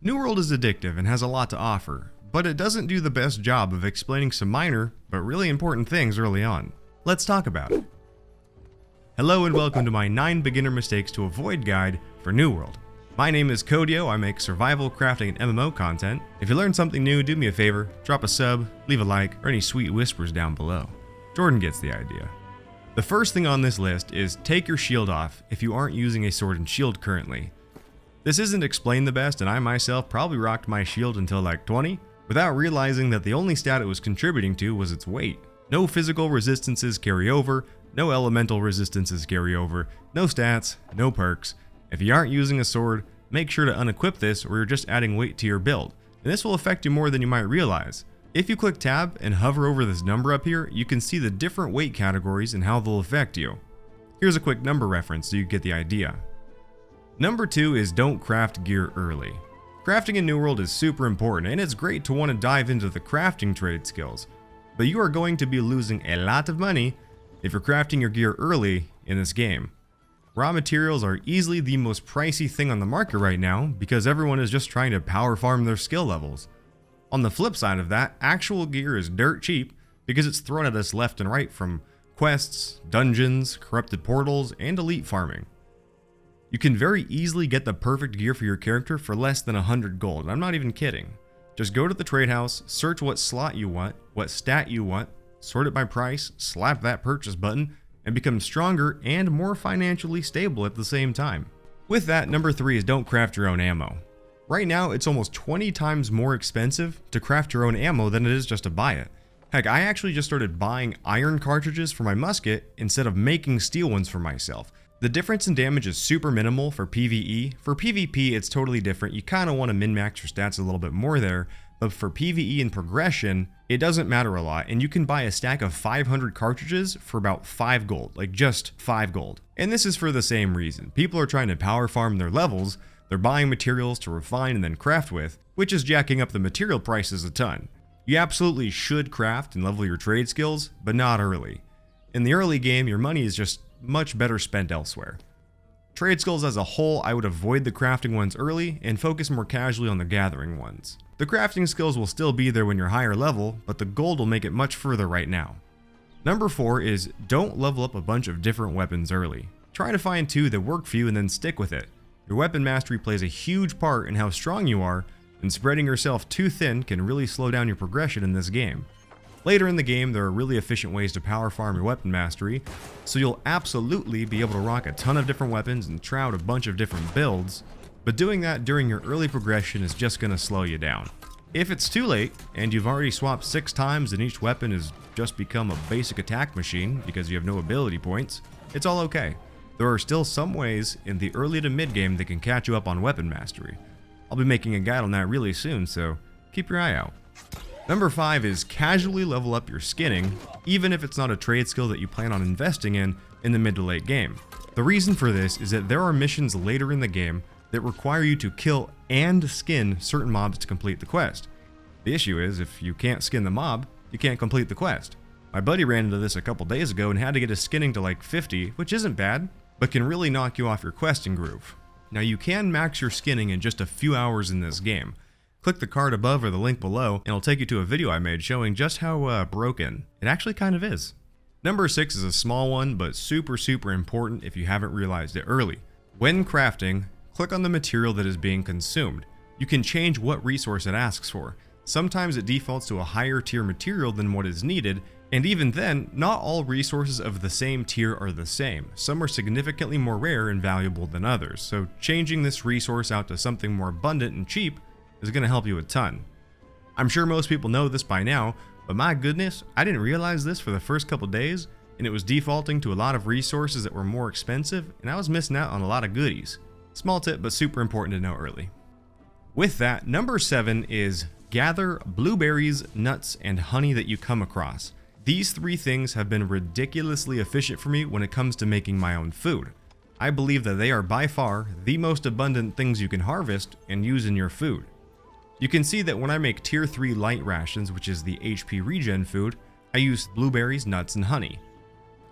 New World is addictive and has a lot to offer, but it doesn't do the best job of explaining some minor, but really important things early on. Let's talk about it. Hello and welcome to my 9 beginner mistakes to avoid guide for New World. My name is CodeYo, I make survival, crafting, and MMO content. If you learned something new, do me a favor, drop a sub, leave a like, or any sweet whispers down below. Jordan gets the idea. The first thing on this list is take your shield off if you aren't using a sword and shield currently. This isn't explained the best, and I myself probably rocked my shield until like 20, without realizing that the only stat it was contributing to was its weight. No physical resistances carry over, no elemental resistances carry over, no stats, no perks. If you aren't using a sword, make sure to unequip this or you're just adding weight to your build, and this will affect you more than you might realize. If you click tab and hover over this number up here, you can see the different weight categories and how they'll affect you. Here's a quick number reference so you get the idea. Number 2 is don't craft gear early. Crafting in New World is super important, and it's great to want to dive into the crafting trade skills, but you are going to be losing a lot of money if you're crafting your gear early in this game. Raw materials are easily the most pricey thing on the market right now because everyone is just trying to power farm their skill levels. On the flip side of that, actual gear is dirt cheap because it's thrown at us left and right from quests, dungeons, corrupted portals, and elite farming. You can very easily get the perfect gear for your character for less than 100 gold, and I'm not even kidding. Just go to the trade house, search what slot you want, what stat you want, sort it by price, slap that purchase button, and become stronger and more financially stable at the same time. With that, number 3 is don't craft your own ammo. Right now, it's almost 20 times more expensive to craft your own ammo than it is just to buy it. Heck, I actually just started buying iron cartridges for my musket instead of making steel ones for myself. The difference in damage is super minimal for PvE. For PvP, it's totally different. You kind of want to min-max your stats a little bit more there, but for PvE and progression, it doesn't matter a lot, and you can buy a stack of 500 cartridges for about 5 gold, like just 5 gold. And this is for the same reason. People are trying to power farm their levels, they're buying materials to refine and then craft with, which is jacking up the material prices a ton. You absolutely should craft and level your trade skills, but not early. In the early game, your money is just much better spent elsewhere. Trade skills as a whole, I would avoid the crafting ones early and focus more casually on the gathering ones. The crafting skills will still be there when you're higher level, but the gold will make it much further right now. Number 4 is don't level up a bunch of different weapons early. Try to find 2 that work for you and then stick with it. Your weapon mastery plays a huge part in how strong you are, and spreading yourself too thin can really slow down your progression in this game. Later in the game, there are really efficient ways to power farm your weapon mastery, so you'll absolutely be able to rock a ton of different weapons and try out a bunch of different builds, but doing that during your early progression is just going to slow you down. If it's too late, and you've already swapped 6 times and each weapon has just become a basic attack machine because you have no ability points, it's all okay. There are still some ways in the early to mid game that can catch you up on weapon mastery. I'll be making a guide on that really soon, so keep your eye out. Number 5 is casually level up your skinning, even if it's not a trade skill that you plan on investing in the mid to late game. The reason for this is that there are missions later in the game that require you to kill and skin certain mobs to complete the quest. The issue is, if you can't skin the mob, you can't complete the quest. My buddy ran into this a couple days ago and had to get his skinning to like 50, which isn't bad, but can really knock you off your questing groove. Now you can max your skinning in just a few hours in this game. Click the card above or the link below and it'll take you to a video I made showing just how broken it actually kind of is. Number 6 is a small one, but super important if you haven't realized it early. When crafting, click on the material that is being consumed. You can change what resource it asks for. Sometimes it defaults to a higher tier material than what is needed, and even then, not all resources of the same tier are the same. Some are significantly more rare and valuable than others, so changing this resource out to something more abundant and cheap is going to help you a ton. I'm sure most people know this by now, but my goodness, I didn't realize this for the first couple days, and it was defaulting to a lot of resources that were more expensive, and I was missing out on a lot of goodies. Small tip, but super important to know early. With that, number 7 is gather blueberries, nuts, and honey that you come across. These 3 things have been ridiculously efficient for me when it comes to making my own food. I believe that they are by far the most abundant things you can harvest and use in your food. You can see that when I make tier 3 light rations, which is the HP regen food, I use blueberries, nuts, and honey.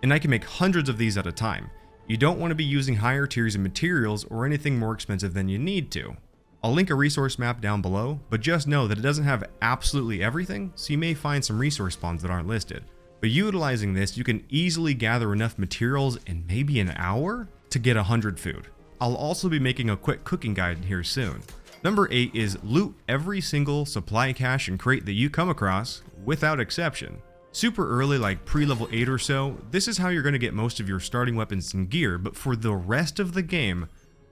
And I can make hundreds of these at a time. You don't want to be using higher tiers of materials or anything more expensive than you need to. I'll link a resource map down below, but just know that it doesn't have absolutely everything, so you may find some resource spawns that aren't listed. But utilizing this, you can easily gather enough materials in maybe an hour to get 100 food. I'll also be making a quick cooking guide here soon. Number 8 is loot every single supply cache and crate that you come across, without exception. Super early, like pre-level 8 or so, this is how you're going to get most of your starting weapons and gear, but for the rest of the game,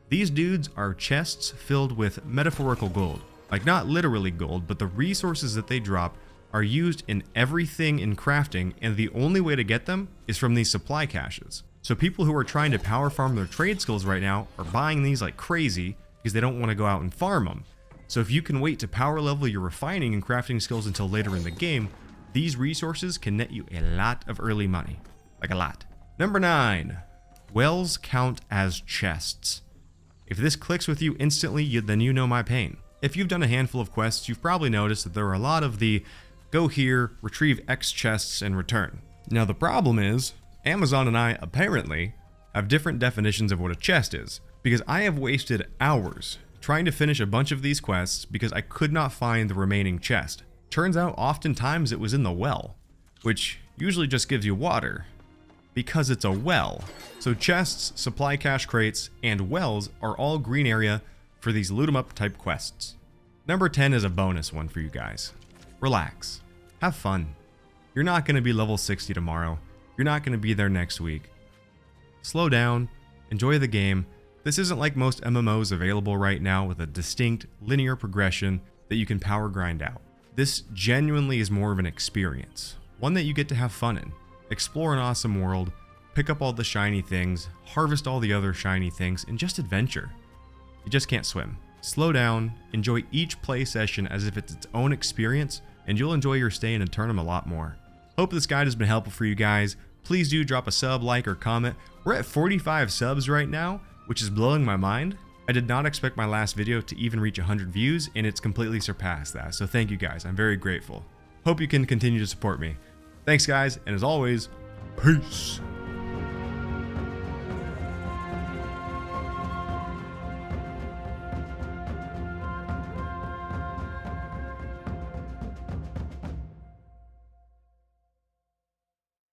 these dudes are chests filled with metaphorical gold. Like not literally gold, but the resources that they drop are used in everything in crafting, and the only way to get them is from these supply caches. So people who are trying to power farm their trade skills right now are buying these like crazy because they don't want to go out and farm them. So if you can wait to power level your refining and crafting skills until later in the game, these resources can net you a lot of early money. Like a lot. Number 9. Wells count as chests. If this clicks with you instantly, then you know my pain. If you've done a handful of quests, you've probably noticed that there are a lot of the go here, retrieve X chests, and return. Now the problem is, Amazon and I apparently have different definitions of what a chest is, because I have wasted hours trying to finish a bunch of these quests because I could not find the remaining chest. Turns out oftentimes it was in the well, which usually just gives you water, because it's a well. So chests, supply cache crates, and wells are all green area for these loot 'em up type quests. Number 10 is a bonus one for you guys. Relax. Have fun. You're not going to be level 60 tomorrow. You're not going to be there next week. Slow down. Enjoy the game. This isn't like most MMOs available right now with a distinct linear progression that you can power grind out. This genuinely is more of an experience. One that you get to have fun in. Explore an awesome world. Pick up all the shiny things. Harvest all the other shiny things. And just adventure. You just can't swim. Slow down, enjoy each play session as if it's its own experience, and you'll enjoy your stay in Eternum a lot more. Hope this guide has been helpful for you guys. Please do drop a sub, like, or comment. We're at 45 subs right now, which is blowing my mind. I did not expect my last video to even reach 100 views, and it's completely surpassed that, so thank you guys, I'm very grateful. Hope you can continue to support me. Thanks guys, and as always, peace!